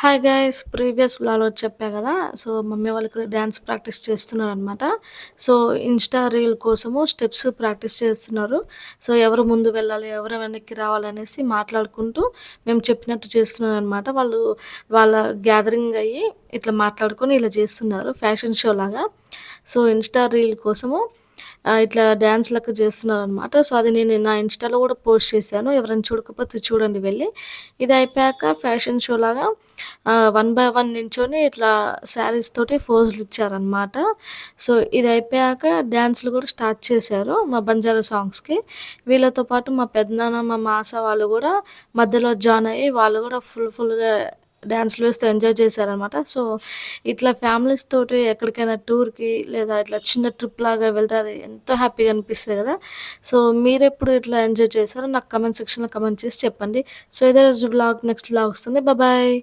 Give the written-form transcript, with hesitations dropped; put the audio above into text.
Hi guys previous వ్లాగ్‌లో చెప్పా గదా! సో, మమ్మీ వాళ్ళు ఇక్కడ డాన్స్ ప్రాక్టీస్ చేస్తున్నారనమాట. సో, ఇన్‌స్టా రీల్ కోసము స్టెప్స్ ప్రాక్టీస్ చేస్తున్నారు. సో, ఎవరు ముందు వెళ్ళాలి, ఎవరు వెనక్కి రావాలనేసి మాట్లాడుకుంటూ మేము చెప్పినట్టు చేస్తున్నారనమాట. వాళ్ళు వాళ్ళ గ్యాదరింగ్ అయ్యి ఇట్లా మాట్లాడుకొని ఇలా చేస్తున్నారు ఫ్యాషన్ షో లాగా. సో, ఇన్‌స్టా రీల్ కోసము ఇట్లా డాన్స్ లెక్క చేస్తున్నారనమాట. సో, అది నేను నా ఇన్‌స్టాలో గూడా పోస్ట్ చేశాను. ఎవరైనా చూడకపోతే చూడండి వెళ్ళి. ఇది అయిపోయాక ఫ్యాషన్ షో లాగా వన్ బై వన్ నించొని ఇట్లా శారీస్ తోటి ఫోజులిచ్చారనమాట. సో, ఇది అయిపోయాక డాన్స్‌లు గూడా స్టార్ట్ చేశారు మా బంజారా సాంగ్స్‌కి. వీళ్ళతో పాటు మా పెదనాన్న, మా మాస వాళ్ళు గూడా మధ్యలో జాయిన్ అయ్యి వాళ్ళు గూడా ఫుల్‌గా డాన్స్‌లు వేస్తూ ఎంజాయ్ చేశారనమాట. సో, ఇట్లా ఫ్యామిలీస్ తోటి ఎక్కడికైనా టూర్‌కి లేదా ఇట్లా చిన్న ట్రిప్‌లాగా వెళ్తే అది ఎంతో హ్యాపీగా అనిపిస్తది గదా! సో, మీరెప్పుడు ఇట్లా ఎంజాయ్ చేశారో నాకు కామెంట్ సెక్షన్‌లో కామెంట్ చేసి చెప్పండి. సో, ఇదే రోజు వ్లాగ్ నెక్స్ట్ వ్లాగ్ వస్తుంది. బాయ్.